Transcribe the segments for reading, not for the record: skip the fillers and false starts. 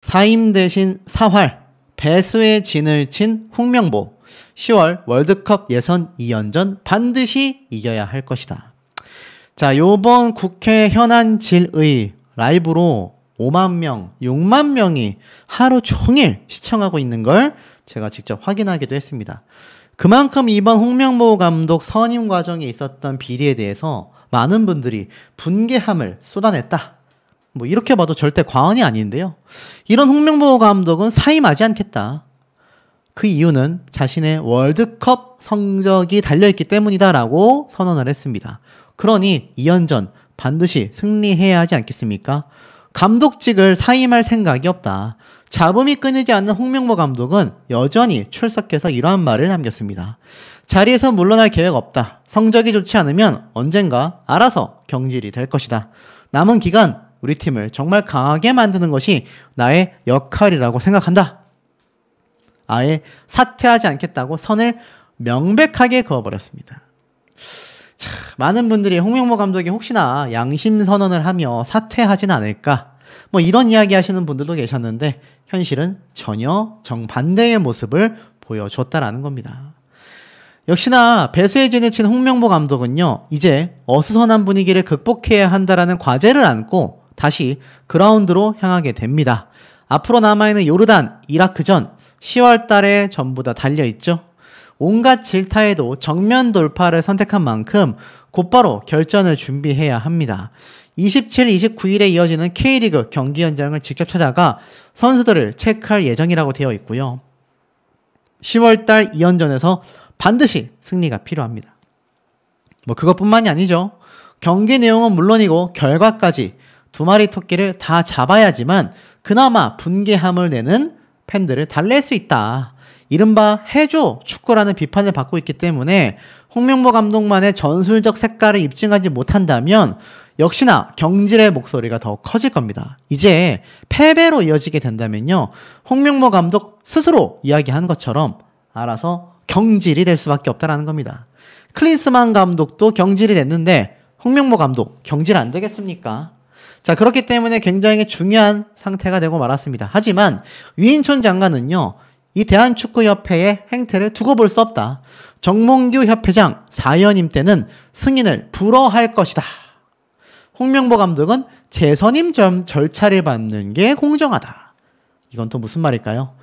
사임 대신 사활, 배수의 진을 친 홍명보. 10월 월드컵 예선 2연전 반드시 이겨야 할 것이다. 자, 요번 국회 현안 질의 라이브로 5만 명, 6만 명이 하루 종일 시청하고 있는 걸 제가 직접 확인하기도 했습니다. 그만큼 이번 홍명보 감독 선임 과정에 있었던 비리에 대해서 많은 분들이 분개함을 쏟아냈다. 뭐 이렇게 봐도 절대 과언이 아닌데요. 이런 홍명보 감독은 사임하지 않겠다. 그 이유는 자신의 월드컵 성적이 달려있기 때문이다라고 선언을 했습니다. 그러니 2연전 반드시 승리해야 하지 않겠습니까? 감독직을 사임할 생각이 없다. 잡음이 끊이지 않는 홍명보 감독은 여전히 출석해서 이러한 말을 남겼습니다. 자리에서 물러날 계획 없다. 성적이 좋지 않으면 언젠가 알아서 경질이 될 것이다. 남은 기간 우리 팀을 정말 강하게 만드는 것이 나의 역할이라고 생각한다. 아예 사퇴하지 않겠다고 선을 명백하게 그어버렸습니다. 자, 많은 분들이 홍명보 감독이 혹시나 양심 선언을 하며 사퇴하진 않을까 뭐 이런 이야기 하시는 분들도 계셨는데 현실은 전혀 정반대의 모습을 보여줬다라는 겁니다. 역시나 배수의 진을 친 홍명보 감독은요, 이제 어수선한 분위기를 극복해야 한다라는 과제를 안고 다시 그라운드로 향하게 됩니다. 앞으로 남아있는 요르단, 이라크전 10월 달에 전부 다 달려있죠. 온갖 질타에도 정면 돌파를 선택한 만큼 곧바로 결전을 준비해야 합니다. 27, 29일에 이어지는 K리그 경기 현장을 직접 찾아가 선수들을 체크할 예정이라고 되어 있고요. 10월달 2연전에서 반드시 승리가 필요합니다. 뭐 그것뿐만이 아니죠. 경기 내용은 물론이고 결과까지 두 마리 토끼를 다 잡아야지만 그나마 분개함을 내는 팬들을 달랠 수 있다. 이른바 해조 축구라는 비판을 받고 있기 때문에 홍명보 감독만의 전술적 색깔을 입증하지 못한다면 역시나 경질의 목소리가 더 커질 겁니다. 이제 패배로 이어지게 된다면요, 홍명보 감독 스스로 이야기한 것처럼 알아서 경질이 될 수밖에 없다는 겁니다. 클린스만 감독도 경질이 됐는데 홍명보 감독 경질 안 되겠습니까? 자, 그렇기 때문에 굉장히 중요한 상태가 되고 말았습니다. 하지만 유인촌 장관은요, 이 대한축구협회의 행태를 두고 볼 수 없다. 정몽규 협회장 4연임 때는 승인을 불허할 것이다. 홍명보 감독은 재선임 절차를 밟는 게 공정하다. 이건 또 무슨 말일까요?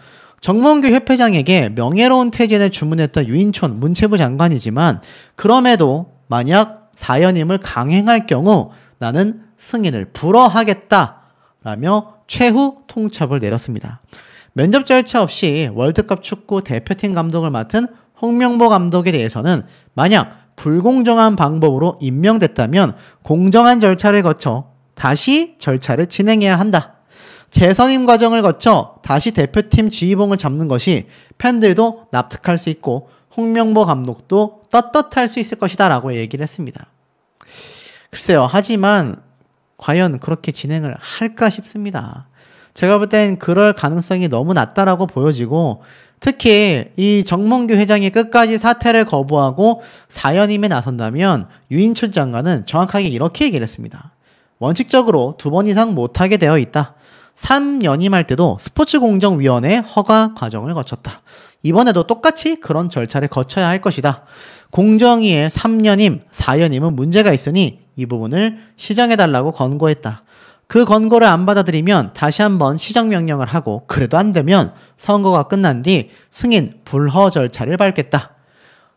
정몽규 협회장에게 명예로운 퇴진을 주문했던 유인촌 문체부 장관이지만 그럼에도 만약 4연임을 강행할 경우 나는 승인을 불허하겠다라며 최후 통첩을 내렸습니다. 면접 절차 없이 월드컵 축구 대표팀 감독을 맡은 홍명보 감독에 대해서는 만약 불공정한 방법으로 임명됐다면 공정한 절차를 거쳐 다시 절차를 진행해야 한다. 재선임 과정을 거쳐 다시 대표팀 지휘봉을 잡는 것이 팬들도 납득할 수 있고 홍명보 감독도 떳떳할 수 있을 것이다 라고 얘기를 했습니다. 글쎄요, 하지만 과연 그렇게 진행을 할까 싶습니다. 제가 볼 땐 그럴 가능성이 너무 낮다라고 보여지고, 특히 이 정몽규 회장이 끝까지 사퇴를 거부하고 4연임에 나선다면 유인촌 장관은 정확하게 이렇게 얘기를 했습니다. 원칙적으로 2번 이상 못하게 되어 있다. 3연임할 때도 스포츠공정위원회 허가 과정을 거쳤다. 이번에도 똑같이 그런 절차를 거쳐야 할 것이다. 공정위의 3연임, 4연임은 문제가 있으니 이 부분을 시정해달라고 권고했다. 그 권고를 안 받아들이면 다시 한번 시정명령을 하고 그래도 안 되면 선거가 끝난 뒤 승인 불허 절차를 밟겠다.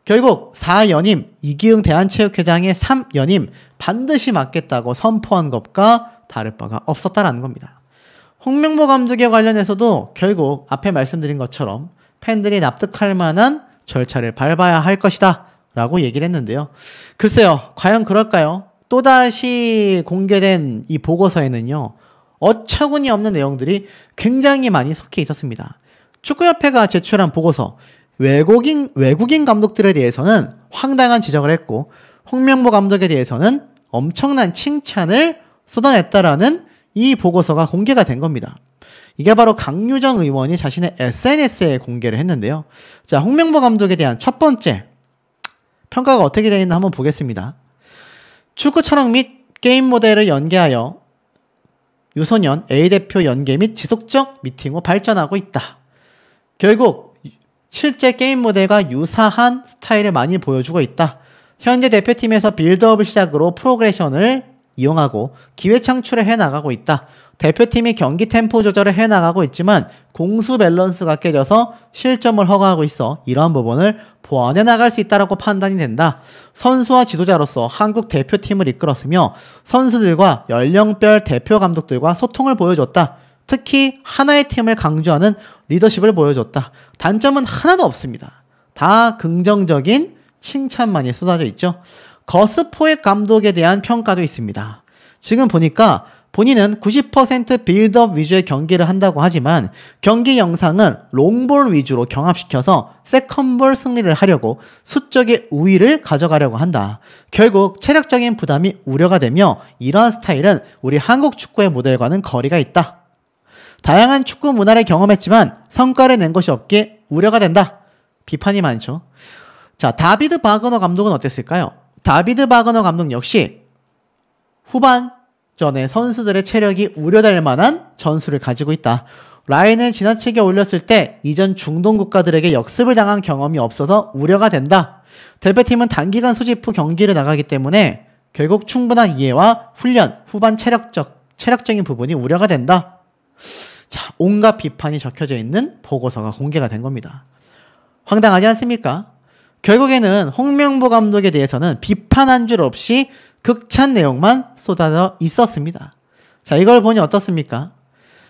결국 4연임 이기흥 대한체육회장의 3연임 반드시 맞겠다고 선포한 것과 다를 바가 없었다라는 겁니다. 홍명보 감독에 관련해서도 결국 앞에 말씀드린 것처럼 팬들이 납득할 만한 절차를 밟아야 할 것이다 라고 얘기를 했는데요. 글쎄요, 과연 그럴까요? 또다시 공개된 이 보고서에는요, 어처구니 없는 내용들이 굉장히 많이 섞여 있었습니다. 축구협회가 제출한 보고서, 외국인 감독들에 대해서는 황당한 지적을 했고, 홍명보 감독에 대해서는 엄청난 칭찬을 쏟아냈다라는 이 보고서가 공개가 된 겁니다. 이게 바로 강유정 의원이 자신의 SNS에 공개를 했는데요. 자, 홍명보 감독에 대한 첫 번째 평가가 어떻게 되어 있나 한번 보겠습니다. 축구 철학 및 게임 모델을 연계하여 유소년 A대표 연계 및 지속적 미팅으로 발전하고 있다. 결국 실제 게임 모델과 유사한 스타일을 많이 보여주고 있다. 현재 대표팀에서 빌드업을 시작으로 프로그레션을 이용하고 기회 창출을 해나가고 있다. 대표팀이 경기 템포 조절을 해나가고 있지만 공수 밸런스가 깨져서 실점을 허가하고 있어 이러한 부분을 보완해 나갈 수 있다고 판단이 된다. 선수와 지도자로서 한국 대표팀을 이끌었으며 선수들과 연령별 대표 감독들과 소통을 보여줬다. 특히 하나의 팀을 강조하는 리더십을 보여줬다. 단점은 하나도 없습니다. 다 긍정적인 칭찬만이 쏟아져 있죠. 거스 포획 감독에 대한 평가도 있습니다. 지금 보니까 본인은 90% 빌드업 위주의 경기를 한다고 하지만 경기 영상은 롱볼 위주로 경합시켜서 세컨볼 승리를 하려고 수적의 우위를 가져가려고 한다. 결국 체력적인 부담이 우려가 되며 이러한 스타일은 우리 한국 축구의 모델과는 거리가 있다. 다양한 축구 문화를 경험했지만 성과를 낸 것이 없기에 우려가 된다. 비판이 많죠. 자, 다비드 바그너 감독은 어땠을까요? 다비드 바그너 감독 역시 후반전에 선수들의 체력이 우려될 만한 전술을 가지고 있다. 라인을 지나치게 올렸을 때 이전 중동 국가들에게 역습을 당한 경험이 없어서 우려가 된다. 대표팀은 단기간 소집 후 경기를 나가기 때문에 결국 충분한 이해와 훈련, 후반 체력적인 부분이 우려가 된다. 자, 온갖 비판이 적혀져 있는 보고서가 공개가 된 겁니다. 황당하지 않습니까? 결국에는 홍명보 감독에 대해서는 비판 한 줄 없이 극찬 내용만 쏟아져 있었습니다. 자, 이걸 보니 어떻습니까?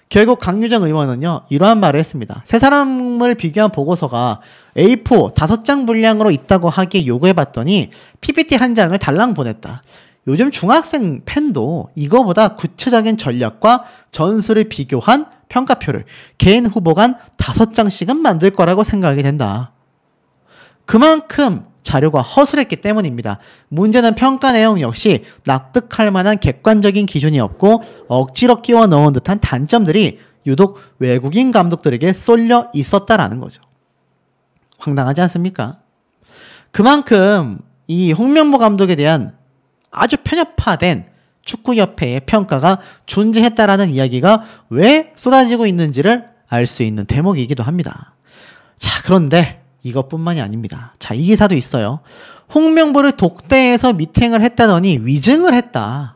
결국 강유정 의원은요, 이러한 말을 했습니다. 세 사람을 비교한 보고서가 A4 5장 분량으로 있다고 하기에 요구해봤더니 PPT 한 장을 달랑 보냈다. 요즘 중학생 팬도 이거보다 구체적인 전략과 전술을 비교한 평가표를 개인 후보 간 5장씩은 만들 거라고 생각이 된다. 그만큼 자료가 허술했기 때문입니다. 문제는 평가 내용 역시 납득할 만한 객관적인 기준이 없고 억지로 끼워 넣은 듯한 단점들이 유독 외국인 감독들에게 쏠려 있었다라는 거죠. 황당하지 않습니까? 그만큼 이 홍명보 감독에 대한 아주 편협화된 축구협회의 평가가 존재했다라는 이야기가 왜 쏟아지고 있는지를 알 수 있는 대목이기도 합니다. 자, 그런데 이것뿐만이 아닙니다. 자, 이 기사도 있어요. 홍명보를 독대에서 미팅을 했다더니 위증을 했다.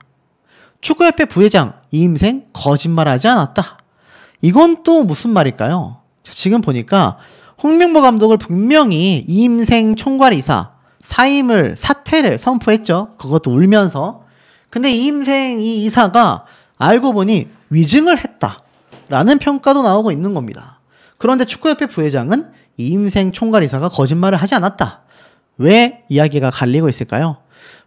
축구협회 부회장 이임생 거짓말하지 않았다. 이건 또 무슨 말일까요? 자, 지금 보니까 홍명보 감독을 분명히 이임생 총괄이사 사퇴를 선포했죠. 그것도 울면서. 근데 이임생 이 이사가 알고 보니 위증을 했다라는 평가도 나오고 있는 겁니다. 그런데 축구협회 부회장은 이임생 총괄이사가 거짓말을 하지 않았다. 왜 이야기가 갈리고 있을까요?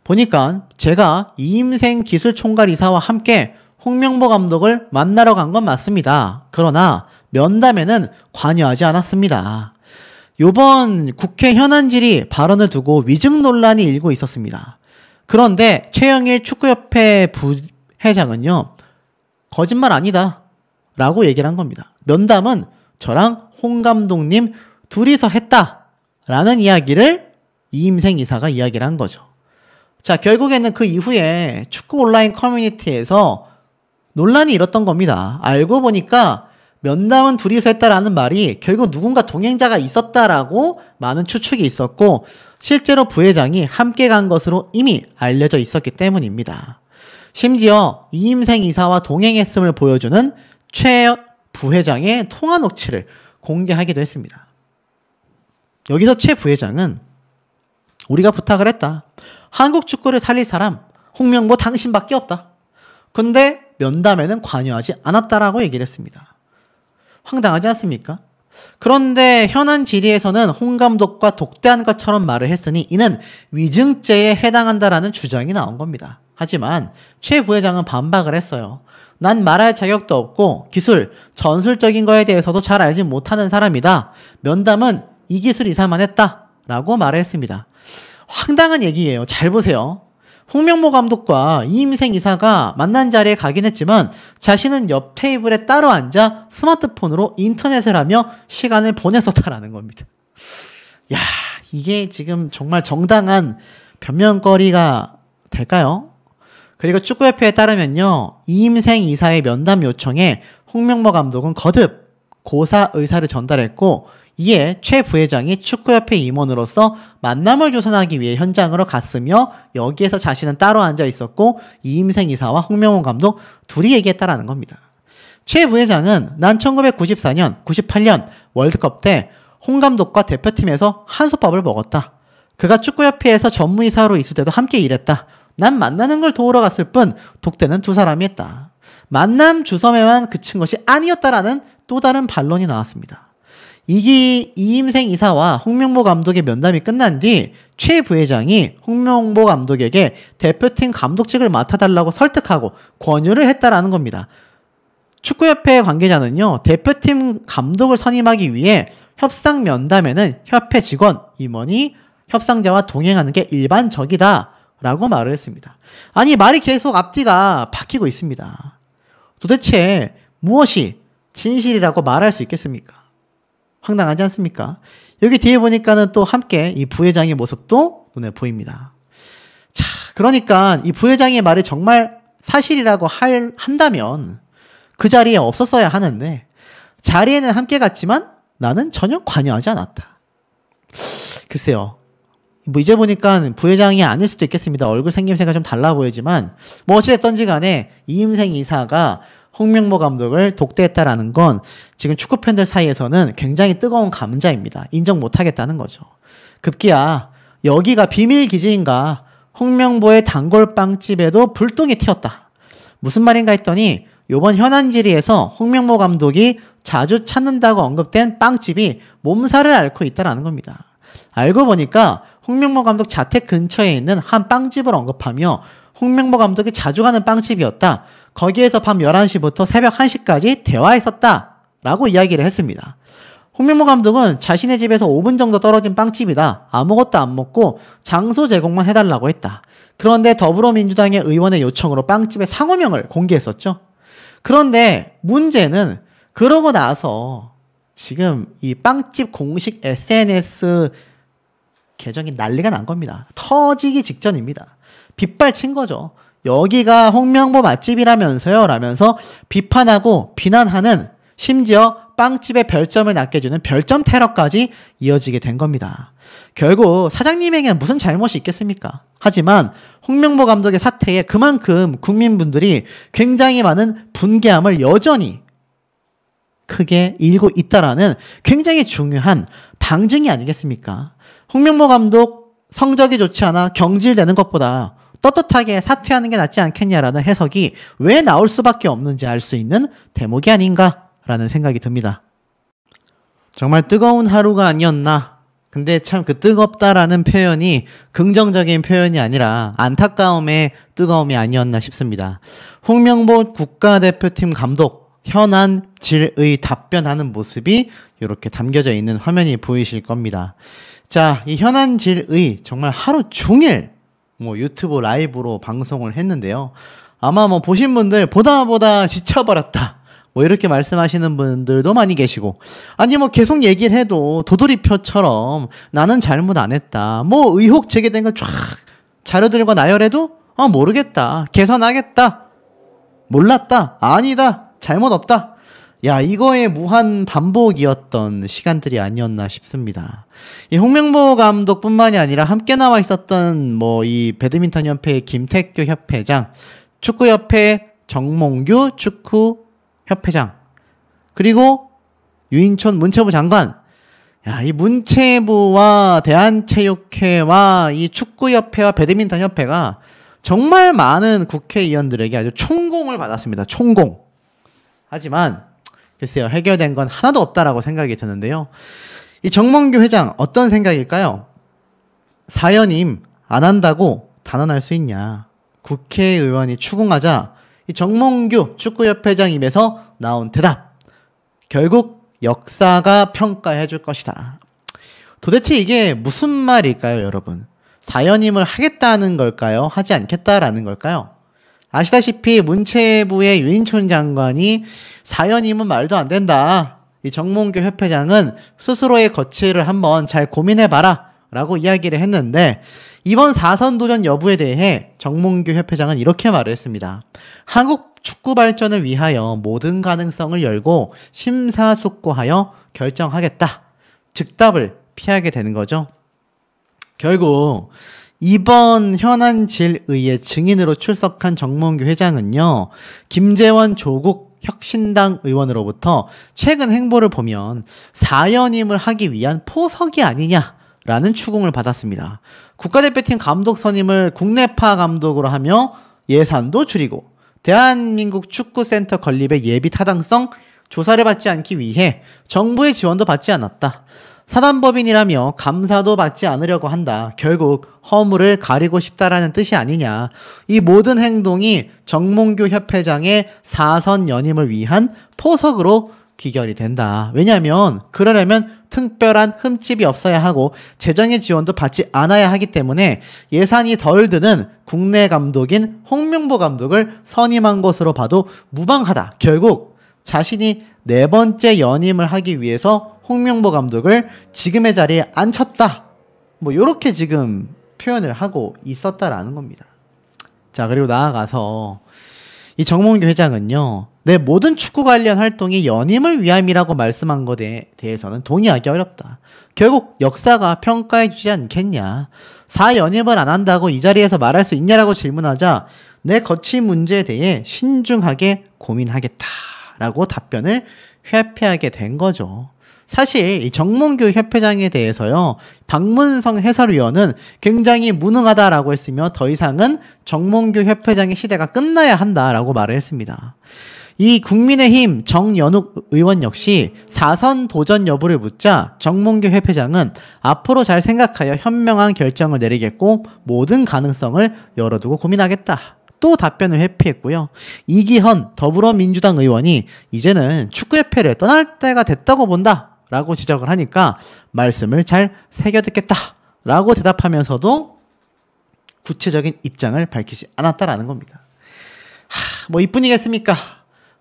보니까 제가 이임생 기술총괄이사와 함께 홍명보 감독을 만나러 간 건 맞습니다. 그러나 면담에는 관여하지 않았습니다. 요번 국회 현안질의 발언을 두고 위증 논란이 일고 있었습니다. 그런데 최영일 축구협회 부회장은요, 거짓말 아니다 라고 얘기를 한 겁니다. 면담은 저랑 홍 감독님 둘이서 했다라는 이야기를 이임생 이사가 이야기를 한 거죠. 자, 결국에는 그 이후에 축구 온라인 커뮤니티에서 논란이 일었던 겁니다. 알고 보니까 면담은 둘이서 했다라는 말이 결국 누군가 동행자가 있었다라고 많은 추측이 있었고 실제로 부회장이 함께 간 것으로 이미 알려져 있었기 때문입니다. 심지어 이임생 이사와 동행했음을 보여주는 최 부회장의 통화 녹취를 공개하기도 했습니다. 여기서 최 부회장은 우리가 부탁을 했다. 한국 축구를 살릴 사람 홍명보 당신밖에 없다. 근데 면담에는 관여하지 않았다라고 얘기를 했습니다. 황당하지 않습니까? 그런데 현안 질의에서는 홍 감독과 독대한 것처럼 말을 했으니 이는 위증죄에 해당한다라는 주장이 나온 겁니다. 하지만 최 부회장은 반박을 했어요. 난 말할 자격도 없고 기술, 전술적인 거에 대해서도 잘 알지 못하는 사람이다. 면담은 이 기술 이사만 했다라고 말을 했습니다. 황당한 얘기예요. 잘 보세요. 홍명보 감독과 이임생 이사가 만난 자리에 가긴 했지만 자신은 옆 테이블에 따로 앉아 스마트폰으로 인터넷을 하며 시간을 보냈었다라는 겁니다. 야, 이게 지금 정말 정당한 변명거리가 될까요? 그리고 축구협회에 따르면요, 이임생 이사의 면담 요청에 홍명보 감독은 거듭 고사 의사를 전달했고, 이에 최 부회장이 축구협회 임원으로서 만남을 조성하기 위해 현장으로 갔으며, 여기에서 자신은 따로 앉아 있었고 이임생 이사와 홍명보 감독 둘이 얘기했다라는 겁니다. 최 부회장은 난 1994년, 98년 월드컵 때 홍 감독과 대표팀에서 한솥밥을 먹었다. 그가 축구협회에서 전무이사로 있을 때도 함께 일했다. 난 만나는 걸 도우러 갔을 뿐 독대는 두 사람이 했다. 만남 주섬에만 그친 것이 아니었다라는 또 다른 반론이 나왔습니다. 이임생 이사와 홍명보 감독의 면담이 끝난 뒤 최 부회장이 홍명보 감독에게 대표팀 감독직을 맡아달라고 설득하고 권유를 했다라는 겁니다. 축구협회 관계자는요, 대표팀 감독을 선임하기 위해 협상 면담에는 협회 직원, 임원이 협상자와 동행하는 게 일반적이다 라고 말을 했습니다. 아니, 말이 계속 앞뒤가 바뀌고 있습니다. 도대체 무엇이 진실이라고 말할 수 있겠습니까? 황당하지 않습니까? 여기 뒤에 보니까는 또 함께 이 부회장의 모습도 눈에 보입니다. 자, 그러니까 이 부회장의 말이 정말 사실이라고 한다면 그 자리에 없었어야 하는데, 자리에는 함께 갔지만 나는 전혀 관여하지 않았다. 글쎄요. 뭐 이제 보니까 부회장이 아닐 수도 있겠습니다. 얼굴 생김새가 좀 달라 보이지만 뭐 어찌됐든지 간에 이임생 이사가 홍명보 감독을 독대했다라는 건 지금 축구팬들 사이에서는 굉장히 뜨거운 감자입니다. 인정 못하겠다는 거죠. 급기야 여기가 비밀기지인가, 홍명보의 단골빵집에도 불똥이 튀었다. 무슨 말인가 했더니 요번 현안 질의에서 홍명보 감독이 자주 찾는다고 언급된 빵집이 몸살을 앓고 있다라는 겁니다. 알고 보니까 홍명보 감독 자택 근처에 있는 한 빵집을 언급하며 홍명보 감독이 자주 가는 빵집이었다. 거기에서 밤 11시부터 새벽 1시까지 대화했었다 라고 이야기를 했습니다. 홍명보 감독은 자신의 집에서 5분 정도 떨어진 빵집이다. 아무것도 안 먹고 장소 제공만 해달라고 했다. 그런데 더불어민주당의 의원의 요청으로 빵집의 상호명을 공개했었죠. 그런데 문제는 그러고 나서 지금 이 빵집 공식 SNS 계정이 난리가 난 겁니다. 터지기 직전입니다. 빗발친 거죠. 여기가 홍명보 맛집이라면서요 라면서 비판하고 비난하는, 심지어 빵집에 별점을 낮게 주는 별점 테러까지 이어지게 된 겁니다. 결국 사장님에게는 무슨 잘못이 있겠습니까? 하지만 홍명보 감독의 사태에 그만큼 국민분들이 굉장히 많은 분개함을 여전히 크게 일고 있다라는 굉장히 중요한 방증이 아니겠습니까? 홍명보 감독 성적이 좋지 않아 경질되는 것보다 떳떳하게 사퇴하는 게 낫지 않겠냐라는 해석이 왜 나올 수밖에 없는지 알 수 있는 대목이 아닌가라는 생각이 듭니다. 정말 뜨거운 하루가 아니었나? 근데 참 그 뜨겁다라는 표현이 긍정적인 표현이 아니라 안타까움의 뜨거움이 아니었나 싶습니다. 홍명보 국가대표팀 감독 현안 질의 답변하는 모습이 이렇게 담겨져 있는 화면이 보이실 겁니다. 자, 이 현안 질의 정말 하루 종일 뭐 유튜브 라이브로 방송을 했는데요. 아마 뭐 보신 분들 보다 지쳐버렸다, 뭐 이렇게 말씀하시는 분들도 많이 계시고, 아니 뭐 계속 얘기를 해도 도돌이표처럼 나는 잘못 안 했다, 뭐 의혹 제기된 걸 쫙 자료들과 나열해도 모르겠다, 개선하겠다, 몰랐다, 아니다, 잘못 없다, 야, 이거의 무한 반복이었던 시간들이 아니었나 싶습니다. 이 홍명보 감독뿐만이 아니라 함께 나와 있었던 뭐 이 배드민턴 협회의 김택규 협회장, 축구협회 정몽규 축구 협회장, 그리고 유인촌 문체부 장관. 야, 이 문체부와 대한체육회와 이 축구협회와 배드민턴 협회가 정말 많은 국회의원들에게 아주 총공을 받았습니다. 총공. 하지만 글쎄요, 해결된 건 하나도 없다라고 생각이 드는데요. 이 정몽규 회장 어떤 생각일까요? 사연임 안 한다고 단언할 수 있냐? 국회의원이 추궁하자 이 정몽규 축구협회장 입에서 나온 대답. 결국 역사가 평가해 줄 것이다. 도대체 이게 무슨 말일까요, 여러분? 사연임을 하겠다는 걸까요? 하지 않겠다라는 걸까요? 아시다시피 문체부의 유인촌 장관이 사연임은 말도 안 된다, 이 정몽규 협회장은 스스로의 거취를 한번 잘 고민해봐라 라고 이야기를 했는데 이번 4선 도전 여부에 대해 정몽규 협회장은 이렇게 말을 했습니다. 한국 축구 발전을 위하여 모든 가능성을 열고 심사숙고하여 결정하겠다. 즉답을 피하게 되는 거죠. 결국 이번 현안질의의 증인으로 출석한 정몽규 회장은요. 김재원 조국 혁신당 의원으로부터 최근 행보를 보면 사연임을 하기 위한 포석이 아니냐라는 추궁을 받았습니다. 국가대표팀 감독 선임을 국내파 감독으로 하며 예산도 줄이고 대한민국 축구센터 건립의 예비 타당성 조사를 받지 않기 위해 정부의 지원도 받지 않았다. 사단법인이라며 감사도 받지 않으려고 한다. 결국 허물을 가리고 싶다라는 뜻이 아니냐. 이 모든 행동이 정몽규 협회장의 4선 연임을 위한 포석으로 귀결이 된다. 왜냐하면 그러려면 특별한 흠집이 없어야 하고 재정의 지원도 받지 않아야 하기 때문에 예산이 덜 드는 국내 감독인 홍명보 감독을 선임한 것으로 봐도 무방하다. 결국 자신이 4번째 연임을 하기 위해서 홍명보 감독을 지금의 자리에 앉혔다. 뭐 요렇게 지금 표현을 하고 있었다라는 겁니다. 자, 그리고 나아가서 이 정몽규 회장은요. 내 모든 축구 관련 활동이 연임을 위함이라고 말씀한 것에 대해서는 동의하기 어렵다. 결국 역사가 평가해 주지 않겠냐. 4연임을 안 한다고 이 자리에서 말할 수 있냐라고 질문하자 내 거취 문제에 대해 신중하게 고민하겠다라고 답변을 회피하게 된 거죠. 사실 이 정몽규 협회장에 대해서요. 박문성 해설위원은 굉장히 무능하다라고 했으며 더 이상은 정몽규 협회장의 시대가 끝나야 한다라고 말을 했습니다. 이 국민의힘 정연욱 의원 역시 4선 도전 여부를 묻자 정몽규 협회장은 앞으로 잘 생각하여 현명한 결정을 내리겠고 모든 가능성을 열어두고 고민하겠다. 또 답변을 회피했고요. 이기헌 더불어민주당 의원이 이제는 축구협회를 떠날 때가 됐다고 본다 라고 지적을 하니까 말씀을 잘 새겨듣겠다 라고 대답하면서도 구체적인 입장을 밝히지 않았다라는 겁니다. 뭐 이뿐이겠습니까?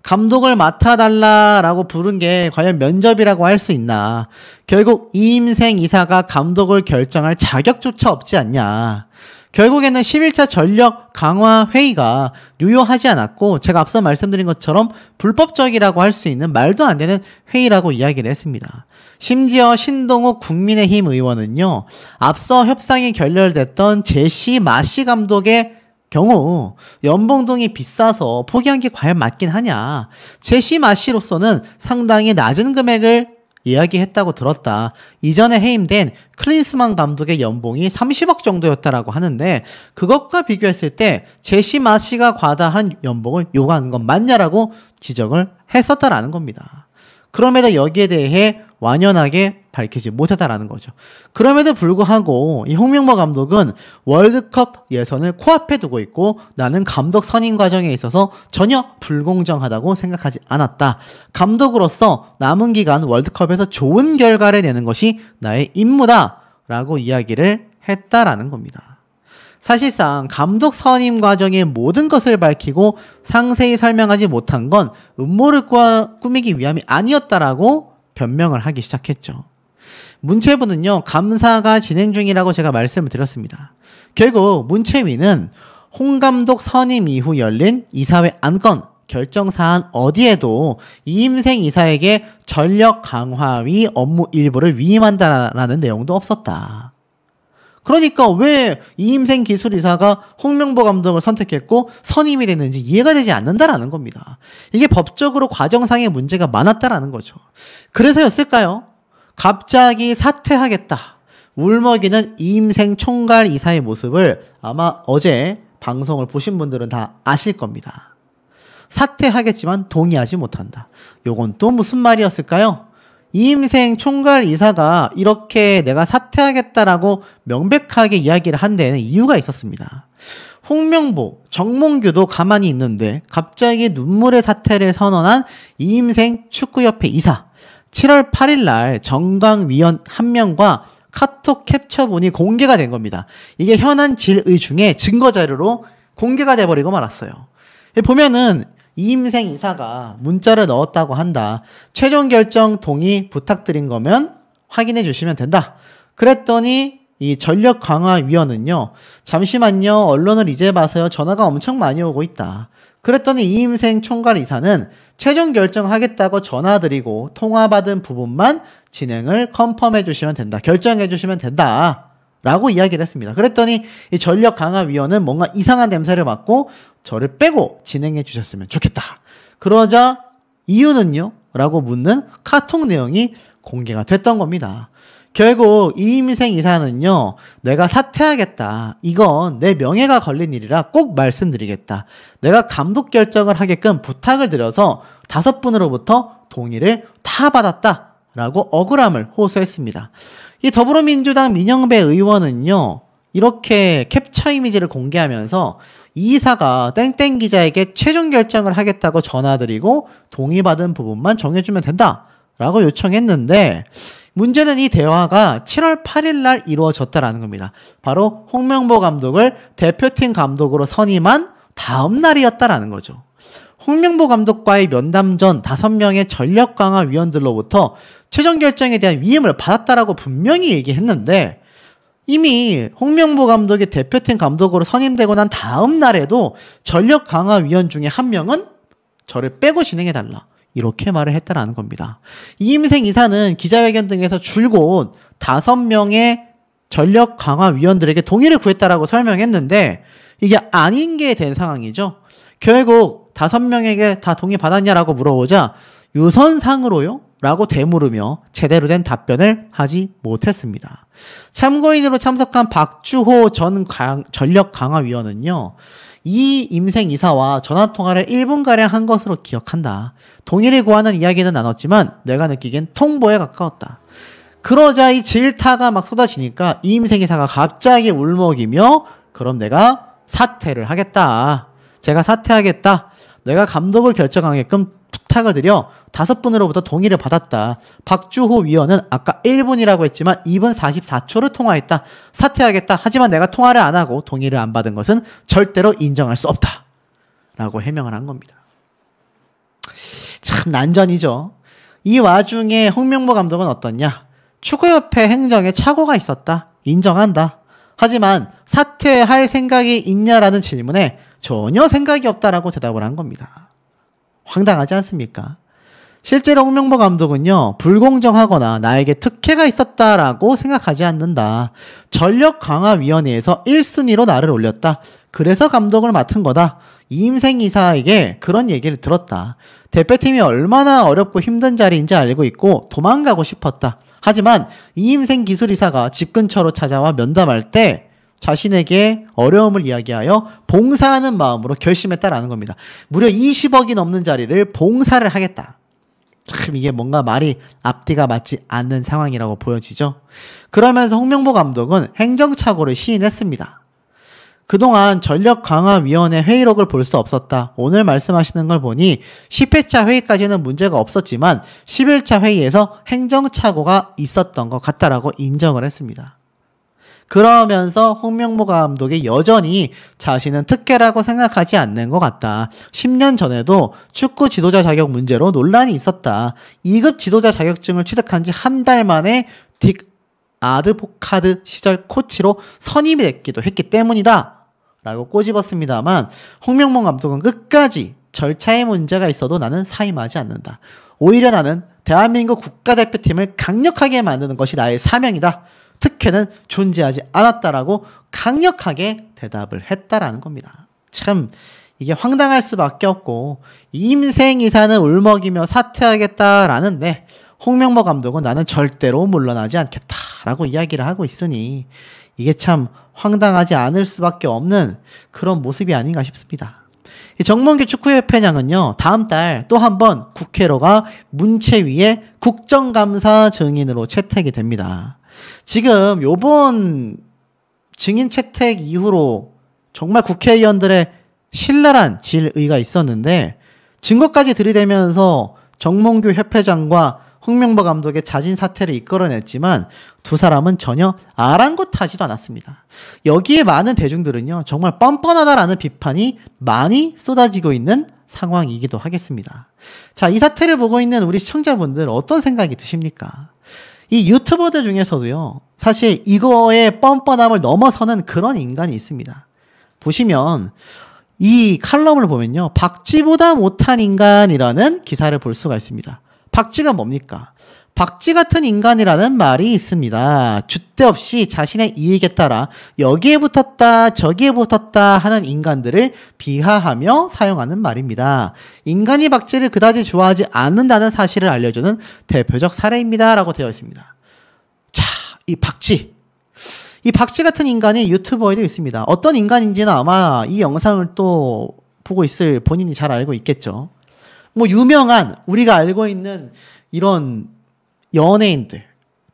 감독을 맡아달라라고 부른 게 과연 면접이라고 할 수 있나. 결국 이임생 이사가 감독을 결정할 자격조차 없지 않냐. 결국에는 11차 전력 강화 회의가 유효하지 않았고 제가 앞서 말씀드린 것처럼 불법적이라고 할 수 있는 말도 안 되는 회의라고 이야기를 했습니다. 심지어 신동욱 국민의힘 의원은요. 앞서 협상이 결렬됐던 제시 마시 감독의 경우 연봉동이 비싸서 포기한 게 과연 맞긴 하냐. 제시 마시로서는 상당히 낮은 금액을 이야기했다고 들었다. 이전에 해임된 클린스만 감독의 연봉이 30억 정도였다라고 하는데 그것과 비교했을 때 제시 마시가 과다한 연봉을 요구하는 건 맞냐라고 지적을 했었다라는 겁니다. 그럼에도 여기에 대해 완연하게 밝히지 못했다라는 거죠. 그럼에도 불구하고 이 홍명보 감독은 월드컵 예선을 코앞에 두고 있고 나는 감독 선임 과정에 있어서 전혀 불공정하다고 생각하지 않았다. 감독으로서 남은 기간 월드컵에서 좋은 결과를 내는 것이 나의 임무다 라고 이야기를 했다라는 겁니다. 사실상 감독 선임 과정의 모든 것을 밝히고 상세히 설명하지 못한 건 음모를 꾸미기 위함이 아니었다라고 변명을 하기 시작했죠. 문체부는요. 감사가 진행 중이라고 제가 말씀을 드렸습니다. 결국 문체위는 홍 감독 선임 이후 열린 이사회 안건 결정사안 어디에도 이임생 이사에게 전력 강화위 업무 일부를 위임한다라는 내용도 없었다. 그러니까 왜 이임생 기술이사가 홍명보 감독을 선택했고 선임이 됐는지 이해가 되지 않는다라는 겁니다. 이게 법적으로 과정상의 문제가 많았다라는 거죠. 그래서였을까요? 갑자기 사퇴하겠다. 울먹이는 이임생 총괄 이사의 모습을 아마 어제 방송을 보신 분들은 다 아실 겁니다. 사퇴하겠지만 동의하지 못한다. 요건 또 무슨 말이었을까요? 이임생 총괄 이사가 이렇게 내가 사퇴하겠다라고 명백하게 이야기를 한 데에는 이유가 있었습니다. 홍명보, 정몽규도 가만히 있는데 갑자기 눈물의 사퇴를 선언한 이임생 축구협회 이사. 7월 8일 날 정강위원 한 명과 카톡 캡처본이 공개가 된 겁니다. 이게 현안 질의 중에 증거자료로 공개가 돼버리고 말았어요. 보면은 이임생 이사가 문자를 넣었다고 한다. 최종 결정 동의 부탁드린 거면 확인해 주시면 된다. 그랬더니 이 전력강화위원은요. 잠시만요. 언론을 이제 봐서요. 전화가 엄청 많이 오고 있다. 그랬더니 이임생 총괄 이사는 최종 결정하겠다고 전화드리고 통화받은 부분만 진행을 컨펌해 주시면 된다. 결정해 주시면 된다. 라고 이야기를 했습니다. 그랬더니 이 전력강화위원은 뭔가 이상한 냄새를 맡고 저를 빼고 진행해 주셨으면 좋겠다. 그러자 이유는요? 라고 묻는 카톡 내용이 공개가 됐던 겁니다. 결국 이임생 이사는요. 내가 사퇴하겠다. 이건 내 명예가 걸린 일이라 꼭 말씀드리겠다. 내가 감독 결정을 하게끔 부탁을 드려서 5분으로부터 동의를 다 받았다. 라고 억울함을 호소했습니다. 이 더불어민주당 민영배 의원은요. 이렇게 캡처 이미지를 공개하면서 이 이사가 땡땡 기자에게 최종 결정을 하겠다고 전화드리고 동의받은 부분만 정해주면 된다. 라고 요청했는데 문제는 이 대화가 7월 8일 날 이루어졌다라는 겁니다. 바로 홍명보 감독을 대표팀 감독으로 선임한 다음 날이었다라는 거죠. 홍명보 감독과의 면담 전 5명의 전력강화위원들로부터 최종 결정에 대한 위임을 받았다라고 분명히 얘기했는데 이미 홍명보 감독이 대표팀 감독으로 선임되고 난 다음 날에도 전력강화위원 중에 한 명은 저를 빼고 진행해달라. 이렇게 말을 했다라는 겁니다. 이임생 이사는 기자회견 등에서 줄곧 5명의 전력강화위원들에게 동의를 구했다라고 설명했는데 이게 아닌 게 된 상황이죠. 결국 5명에게 다 동의 받았냐라고 물어보자 유선상으로요? 라고 되물으며 제대로 된 답변을 하지 못했습니다. 참고인으로 참석한 박주호 전 전력강화위원은요. 이 임생 이사와 전화통화를 1분가량 한 것으로 기억한다. 동의를 구하는 이야기는 나눴지만 내가 느끼기엔 통보에 가까웠다. 그러자 이 질타가 막 쏟아지니까 이 임생 이사가 갑자기 울먹이며 그럼 내가 사퇴를 하겠다. 제가 사퇴하겠다. 내가 감독을 결정하게끔 부탁을 드려 5분으로부터 동의를 받았다. 박주호 위원은 아까 1분이라고 했지만 2분 44초를 통화했다. 사퇴하겠다. 하지만 내가 통화를 안 하고 동의를 안 받은 것은 절대로 인정할 수 없다. 라고 해명을 한 겁니다. 참 난전이죠. 이 와중에 홍명보 감독은 어떻냐. 축구협회 행정에 착오가 있었다. 인정한다. 하지만 사퇴할 생각이 있냐라는 질문에 전혀 생각이 없다라고 대답을 한 겁니다. 황당하지 않습니까? 실제로 홍명보 감독은요. 불공정하거나 나에게 특혜가 있었다라고 생각하지 않는다. 전력강화위원회에서 1순위로 나를 올렸다. 그래서 감독을 맡은 거다. 이임생 이사에게 그런 얘기를 들었다. 대표팀이 얼마나 어렵고 힘든 자리인지 알고 있고 도망가고 싶었다. 하지만 이임생 기술이사가 집 근처로 찾아와 면담할 때 자신에게 어려움을 이야기하여 봉사하는 마음으로 결심했다라는 겁니다. 무려 20억이 넘는 자리를 봉사를 하겠다. 참 이게 뭔가 말이 앞뒤가 맞지 않는 상황이라고 보여지죠. 그러면서 홍명보 감독은 행정착오를 시인했습니다. 그동안 전력강화위원회 회의록을 볼 수 없었다. 오늘 말씀하시는 걸 보니 10회차 회의까지는 문제가 없었지만 11차 회의에서 행정착오가 있었던 것 같다라고 인정을 했습니다. 그러면서 홍명보 감독이 여전히 자신은 특혜라고 생각하지 않는 것 같다. 10년 전에도 축구 지도자 자격 문제로 논란이 있었다. 2급 지도자 자격증을 취득한 지 한 달 만에 딕 아드보카드 시절 코치로 선임이 됐기도 했기 때문이다. 라고 꼬집었습니다만 홍명보 감독은 끝까지 절차에 문제가 있어도 나는 사임하지 않는다. 오히려 나는 대한민국 국가대표팀을 강력하게 만드는 것이 나의 사명이다. 특혜는 존재하지 않았다라고 강력하게 대답을 했다라는 겁니다. 참 이게 황당할 수밖에 없고 임생 이사는 울먹이며 사퇴하겠다라는데 홍명보 감독은 나는 절대로 물러나지 않겠다라고 이야기를 하고 있으니 이게 참 황당하지 않을 수밖에 없는 그런 모습이 아닌가 싶습니다. 정몽규 축구협회장은요. 다음 달 또 한 번 국회로가 문체위의 국정감사 증인으로 채택이 됩니다. 지금 요번 증인 채택 이후로 정말 국회의원들의 신랄한 질의가 있었는데 증거까지 들이대면서 정몽규 협회장과 홍명보 감독의 자진 사퇴를 이끌어냈지만 두 사람은 전혀 아랑곳하지도 않았습니다. 여기에 많은 대중들은요. 정말 뻔뻔하다라는 비판이 많이 쏟아지고 있는 상황이기도 하겠습니다. 자, 이 사태를 보고 있는 우리 시청자분들 어떤 생각이 드십니까? 이 유튜버들 중에서도요, 사실 이거의 뻔뻔함을 넘어서는 그런 인간이 있습니다. 보시면 이 칼럼을 보면요, 박쥐보다 못한 인간이라는 기사를 볼 수가 있습니다. 박쥐가 뭡니까? 박쥐 같은 인간이라는 말이 있습니다. 줏대 없이 자신의 이익에 따라 여기에 붙었다 저기에 붙었다 하는 인간들을 비하하며 사용하는 말입니다. 인간이 박쥐를 그다지 좋아하지 않는다는 사실을 알려주는 대표적 사례입니다. 라고 되어 있습니다. 자, 이 박쥐 같은 인간이 유튜버에도 있습니다. 어떤 인간인지는 아마 이 영상을 또 보고 있을 본인이 잘 알고 있겠죠. 뭐 유명한, 우리가 알고 있는 이런 연예인들,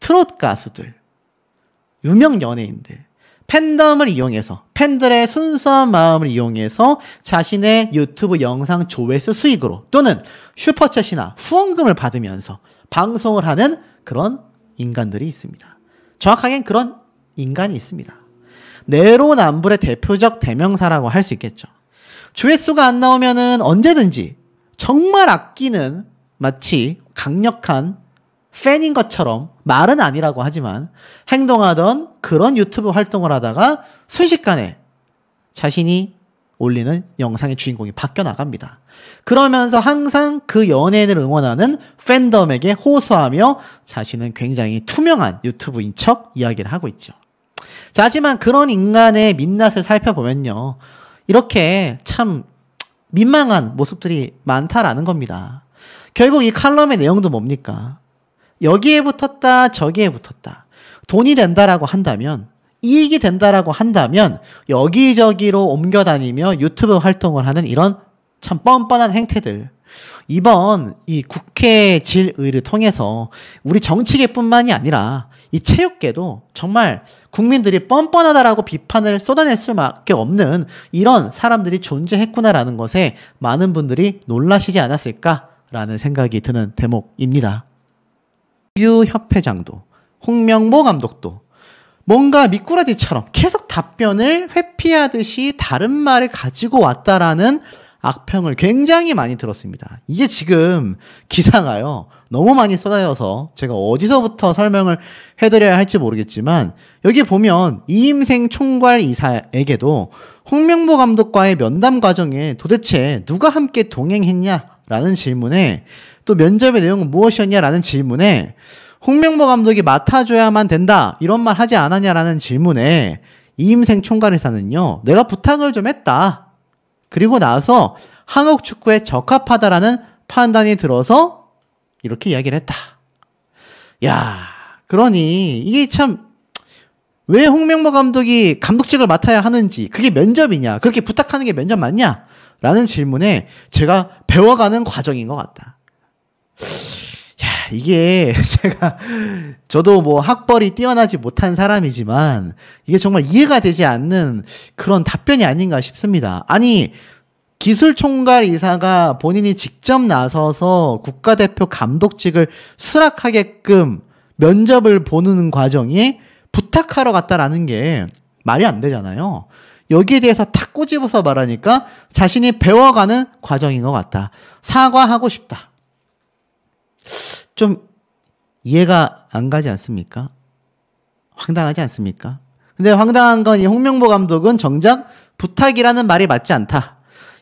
트롯 가수들, 유명 연예인들, 팬덤을 이용해서, 팬들의 순수한 마음을 이용해서 자신의 유튜브 영상 조회수 수익으로 또는 슈퍼챗이나 후원금을 받으면서 방송을 하는 그런 인간들이 있습니다. 정확하게는 그런 인간이 있습니다. 내로남불의 대표적 대명사라고 할 수 있겠죠. 조회수가 안 나오면은 언제든지 정말 아끼는, 마치 강력한 팬인 것처럼 말은 아니라고 하지만 행동하던 그런 유튜브 활동을 하다가 순식간에 자신이 올리는 영상의 주인공이 바뀌어 나갑니다. 그러면서 항상 그 연예인을 응원하는 팬덤에게 호소하며 자신은 굉장히 투명한 유튜브인 척 이야기를 하고 있죠. 자, 하지만 그런 인간의 민낯을 살펴보면요, 이렇게 참 민망한 모습들이 많다라는 겁니다. 결국 이 칼럼의 내용도 뭡니까? 여기에 붙었다 저기에 붙었다, 돈이 된다라고 한다면, 이익이 된다라고 한다면 여기저기로 옮겨다니며 유튜브 활동을 하는 이런 참 뻔뻔한 행태들, 이번 이 국회 질의를 통해서 우리 정치계뿐만이 아니라 이 체육계도 정말 국민들이 뻔뻔하다라고 비판을 쏟아낼 수밖에 없는 이런 사람들이 존재했구나라는 것에 많은 분들이 놀라시지 않았을까라는 생각이 드는 대목입니다. 유 협회장도, 홍명보 감독도 뭔가 미꾸라지처럼 계속 답변을 회피하듯이 다른 말을 가지고 왔다라는 악평을 굉장히 많이 들었습니다. 이게 지금 기사가요, 너무 많이 쏟아져서 제가 어디서부터 설명을 해드려야 할지 모르겠지만, 여기 보면 이임생 총괄 이사에게도 홍명보 감독과의 면담 과정에 도대체 누가 함께 동행했냐라는 질문에, 또 면접의 내용은 무엇이었냐라는 질문에 홍명보 감독이 맡아줘야만 된다 이런 말 하지 않았냐라는 질문에 이임생 총괄이사는요, 내가 부탁을 좀 했다, 그리고 나서 한국 축구에 적합하다라는 판단이 들어서 이렇게 이야기를 했다. 야, 그러니 이게 참, 왜 홍명보 감독이 감독직을 맡아야 하는지, 그게 면접이냐, 그렇게 부탁하는 게 면접 맞냐 라는 질문에 제가 배워가는 과정인 것 같다. 야, 이게 저도 뭐 학벌이 뛰어나지 못한 사람이지만 이게 정말 이해가 되지 않는 그런 답변이 아닌가 싶습니다. 아니, 기술총괄 이사가 본인이 직접 나서서 국가대표 감독직을 수락하게끔 면접을 보는 과정이 부탁하러 갔다라는 게 말이 안 되잖아요. 여기에 대해서 탁 꼬집어서 말하니까 자신이 배워가는 과정인 것 같다. 사과하고 싶다. 좀 이해가 안 가지 않습니까? 황당하지 않습니까? 근데 황당한 건 이 홍명보 감독은 정작 부탁이라는 말이 맞지 않다,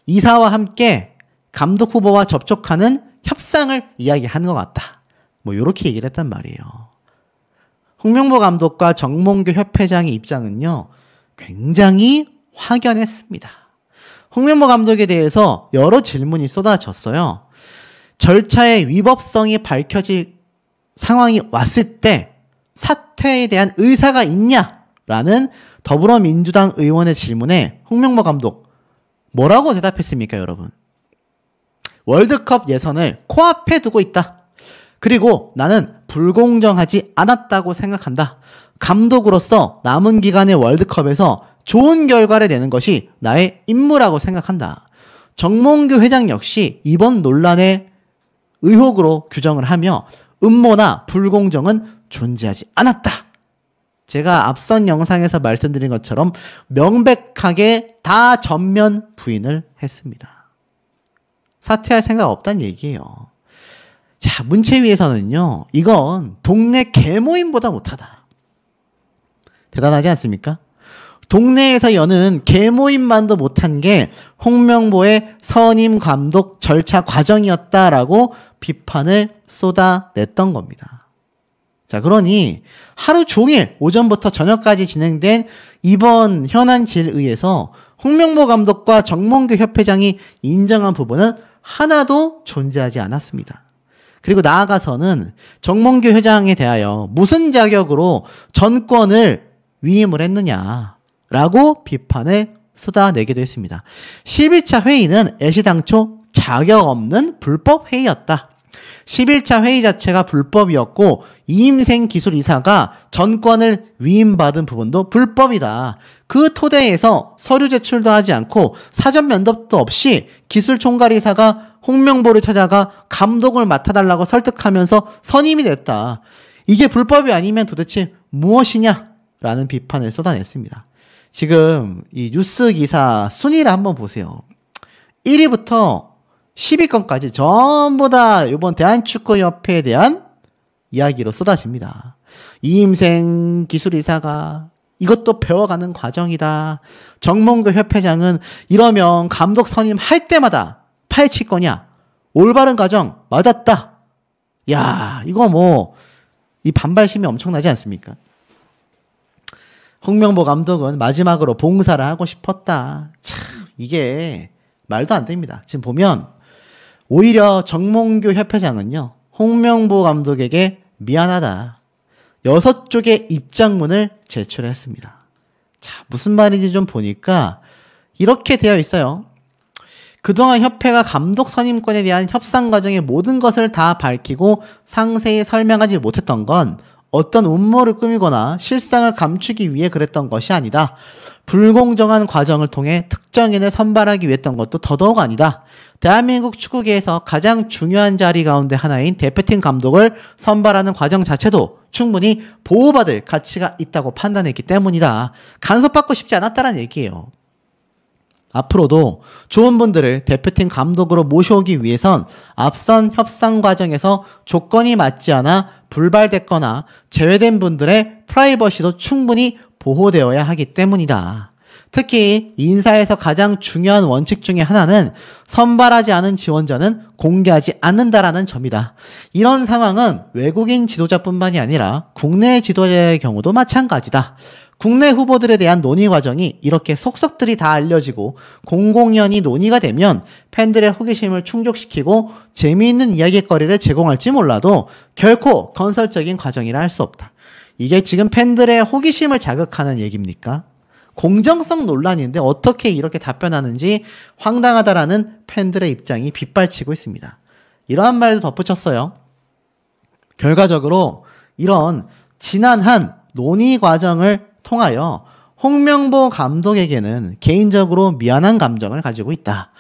이사와 함께 감독 후보와 접촉하는 협상을 이야기하는 것 같다, 뭐 이렇게 얘기를 했단 말이에요. 홍명보 감독과 정몽규 협회장의 입장은요, 굉장히 확연했습니다. 홍명보 감독에 대해서 여러 질문이 쏟아졌어요. 절차의 위법성이 밝혀질 상황이 왔을 때 사퇴에 대한 의사가 있냐라는 더불어민주당 의원의 질문에 홍명보 감독 뭐라고 대답했습니까, 여러분? 월드컵 예선을 코앞에 두고 있다. 그리고 나는 불공정하지 않았다고 생각한다. 감독으로서 남은 기간의 월드컵에서 좋은 결과를 내는 것이 나의 임무라고 생각한다. 정몽규 회장 역시 이번 논란의 의혹으로 규정을 하며 음모나 불공정은 존재하지 않았다. 제가 앞선 영상에서 말씀드린 것처럼 명백하게 다 전면 부인을 했습니다. 사퇴할 생각 없다는 얘기예요. 자, 문체위에서는요, 이건 동네 개모임보다 못하다. 대단하지 않습니까? 동네에서 여는 개모임만도 못한 게 홍명보의 선임 감독 절차 과정이었다라고 비판을 쏟아냈던 겁니다. 자, 그러니 하루 종일 오전부터 저녁까지 진행된 이번 현안 질의에서 홍명보 감독과 정몽규 협회장이 인정한 부분은 하나도 존재하지 않았습니다. 그리고 나아가서는 정몽규 회장에 대하여 무슨 자격으로 전권을 위임을 했느냐라고 비판을 쏟아내기도 했습니다. 11차 회의는 애시당초 자격 없는 불법 회의였다. 11차 회의 자체가 불법이었고 이임생 기술이사가 전권을 위임받은 부분도 불법이다. 그 토대에서 서류 제출도 하지 않고 사전 면접도 없이 기술총괄이사가 홍명보를 찾아가 감독을 맡아달라고 설득하면서 선임이 됐다. 이게 불법이 아니면 도대체 무엇이냐라는 비판을 쏟아냈습니다. 지금 이 뉴스 기사 순위를 한번 보세요. 1위부터 10위권까지 전부 다 이번 대한축구협회에 대한 이야기로 쏟아집니다. 이임생 기술이사가 이것도 배워가는 과정이다. 정몽규 협회장은 이러면 감독 선임할 때마다 파헤칠 거냐? 올바른 과정 맞았다. 야, 이거 뭐 이 반발심이 엄청나지 않습니까? 홍명보 감독은 마지막으로 봉사를 하고 싶었다. 참, 이게 말도 안 됩니다. 지금 보면 오히려 정몽규 협회장은요, 홍명보 감독에게 미안하다. 6쪽의 입장문을 제출했습니다. 자, 무슨 말인지 좀 보니까 이렇게 되어 있어요. 그동안 협회가 감독 선임권에 대한 협상 과정의 모든 것을 다 밝히고 상세히 설명하지 못했던 건 어떤 음모를 꾸미거나 실상을 감추기 위해 그랬던 것이 아니다. 불공정한 과정을 통해 특정인을 선발하기 위해 했던 것도 더더욱 아니다. 대한민국 축구계에서 가장 중요한 자리 가운데 하나인 대표팀 감독을 선발하는 과정 자체도 충분히 보호받을 가치가 있다고 판단했기 때문이다. 간섭받고 싶지 않았다는 얘기예요. 앞으로도 좋은 분들을 대표팀 감독으로 모셔오기 위해선 앞선 협상 과정에서 조건이 맞지 않아 불발됐거나 제외된 분들의 프라이버시도 충분히 보호되어야 하기 때문이다. 특히 인사에서 가장 중요한 원칙 중에 하나는 선발하지 않은 지원자는 공개하지 않는다라는 점이다. 이런 상황은 외국인 지도자뿐만이 아니라 국내 지도자의 경우도 마찬가지다. 국내 후보들에 대한 논의 과정이 이렇게 속속들이 다 알려지고 공공연히 논의가 되면 팬들의 호기심을 충족시키고 재미있는 이야기거리를 제공할지 몰라도 결코 건설적인 과정이라 할 수 없다. 이게 지금 팬들의 호기심을 자극하는 얘기입니까? 공정성 논란인데 어떻게 이렇게 답변하는지 황당하다라는 팬들의 입장이 빗발치고 있습니다. 이러한 말도 덧붙였어요. 결과적으로 이런 지난한 논의 과정을 통하여 홍명보 감독에게는 개인적으로 미안한 감정을 가지고 있다.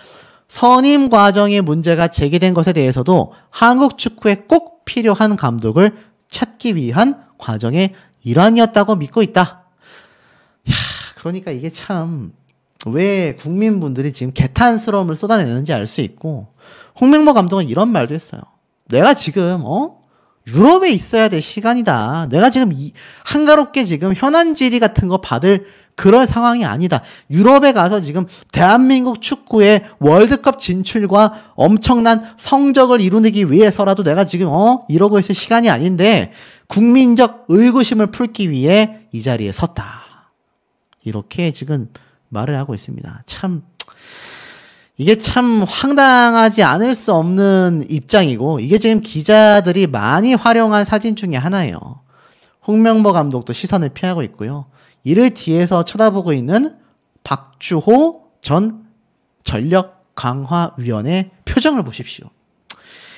선임 과정에 문제가 제기된 것에 대해서도 한국 축구에 꼭 필요한 감독을 찾기 위한 과정의 일환이었다고 믿고 있다. 그러니까 이게 참 왜 국민분들이 지금 개탄스러움을 쏟아내는지 알 수 있고, 홍명보 감독은 이런 말도 했어요. 내가 지금 유럽에 있어야 될 시간이다. 내가 지금 한가롭게 지금 현안 질의 같은 거 받을 그럴 상황이 아니다. 유럽에 가서 지금 대한민국 축구의 월드컵 진출과 엄청난 성적을 이루기 위해서라도 내가 지금 이러고 있을 시간이 아닌데 국민적 의구심을 풀기 위해 이 자리에 섰다. 이렇게 지금 말을 하고 있습니다. 참 이게 참 황당하지 않을 수 없는 입장이고, 이게 지금 기자들이 많이 활용한 사진 중에 하나예요. 홍명보 감독도 시선을 피하고 있고요. 이를 뒤에서 쳐다보고 있는 박주호 전 전력강화위원의 표정을 보십시오.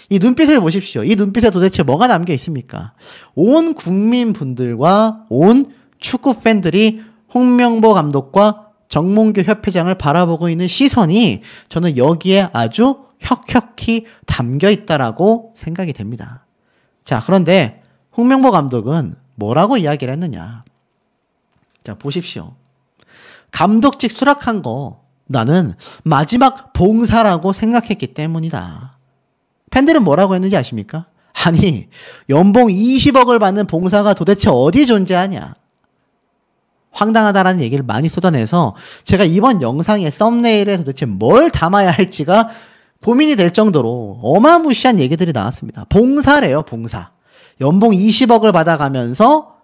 이 눈빛을 보십시오. 이 눈빛에 도대체 뭐가 담겨 있습니까? 온 국민분들과 온 축구 팬들이 홍명보 감독과 정몽규 협회장을 바라보고 있는 시선이 저는 여기에 아주 혁혁히 담겨 있다라고 생각이 됩니다. 자, 그런데 홍명보 감독은 뭐라고 이야기를 했느냐? 자, 보십시오. 감독직 수락한 거 나는 마지막 봉사라고 생각했기 때문이다. 팬들은 뭐라고 했는지 아십니까? 아니, 연봉 20억을 받는 봉사가 도대체 어디 존재하냐? 황당하다라는 얘기를 많이 쏟아내서 제가 이번 영상의 썸네일에 도대체 뭘 담아야 할지가 고민이 될 정도로 어마무시한 얘기들이 나왔습니다. 봉사래요, 봉사. 연봉 20억을 받아가면서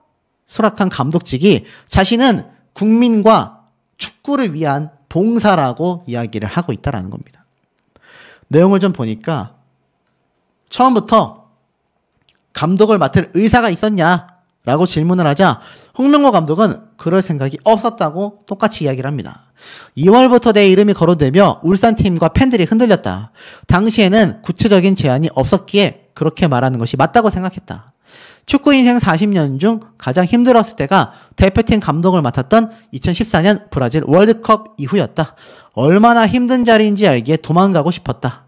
수락한 감독직이 자신은 국민과 축구를 위한 봉사라고 이야기를 하고 있다는 겁니다. 내용을 좀 보니까 처음부터 감독을 맡을 의사가 있었냐? 라고 질문을 하자 홍명보 감독은 그럴 생각이 없었다고 똑같이 이야기를 합니다. 2월부터 내 이름이 거론되며 울산팀과 팬들이 흔들렸다. 당시에는 구체적인 제안이 없었기에 그렇게 말하는 것이 맞다고 생각했다. 축구 인생 40년 중 가장 힘들었을 때가 대표팀 감독을 맡았던 2014년 브라질 월드컵 이후였다. 얼마나 힘든 자리인지 알기에 도망가고 싶었다.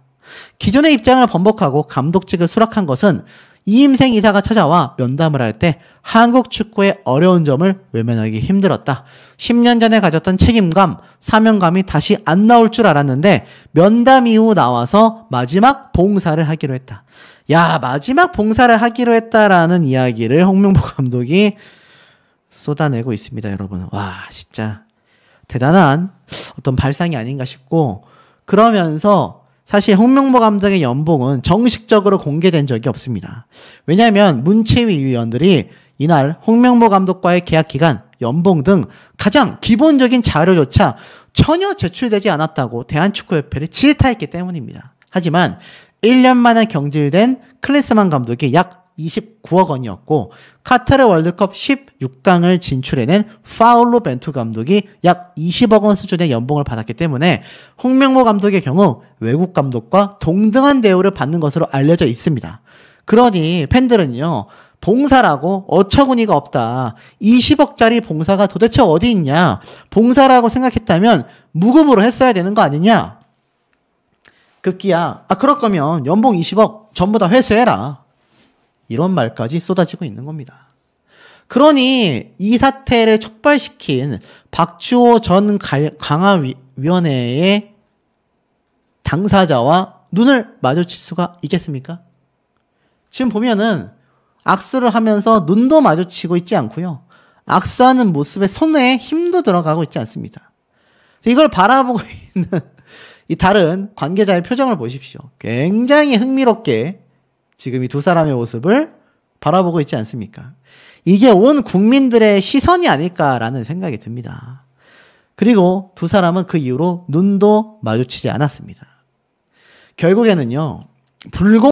기존의 입장을 번복하고 감독직을 수락한 것은 이임생 이사가 찾아와 면담을 할 때 한국 축구의 어려운 점을 외면하기 힘들었다. 10년 전에 가졌던 책임감, 사명감이 다시 안 나올 줄 알았는데 면담 이후 나와서 마지막 봉사를 하기로 했다. 야, 마지막 봉사를 하기로 했다라는 이야기를 홍명보 감독이 쏟아내고 있습니다, 여러분. 와, 진짜 대단한 어떤 발상이 아닌가 싶고, 그러면서 사실 홍명보 감독의 연봉은 정식적으로 공개된 적이 없습니다. 왜냐하면 문체위 위원들이 이날 홍명보 감독과의 계약 기간, 연봉 등 가장 기본적인 자료조차 전혀 제출되지 않았다고 대한축구협회를 질타했기 때문입니다. 하지만 1년 만에 경질된 클리스만 감독이 약 29억 원이었고 카타르 월드컵 16강을 진출해낸 파울로 벤투 감독이 약 20억 원 수준의 연봉을 받았기 때문에 홍명보 감독의 경우 외국 감독과 동등한 대우를 받는 것으로 알려져 있습니다. 그러니 팬들은요, 봉사라고 어처구니가 없다. 20억짜리 봉사가 도대체 어디 있냐. 봉사라고 생각했다면 무급으로 했어야 되는 거 아니냐. 급기야, 그럴 거면 연봉 20억 전부 다 회수해라. 이런 말까지 쏟아지고 있는 겁니다. 그러니 이 사태를 촉발시킨 박주호 전 강화위원회의 당사자와 눈을 마주칠 수가 있겠습니까? 지금 보면은 악수를 하면서 눈도 마주치고 있지 않고요. 악수하는 모습에 손에 힘도 들어가고 있지 않습니다. 이걸 바라보고 있는 이 다른 관계자의 표정을 보십시오. 굉장히 흥미롭게 지금 이 두 사람의 모습을 바라보고 있지 않습니까? 이게 온 국민들의 시선이 아닐까라는 생각이 듭니다. 그리고 두 사람은 그 이후로 눈도 마주치지 않았습니다. 결국에는요, 불공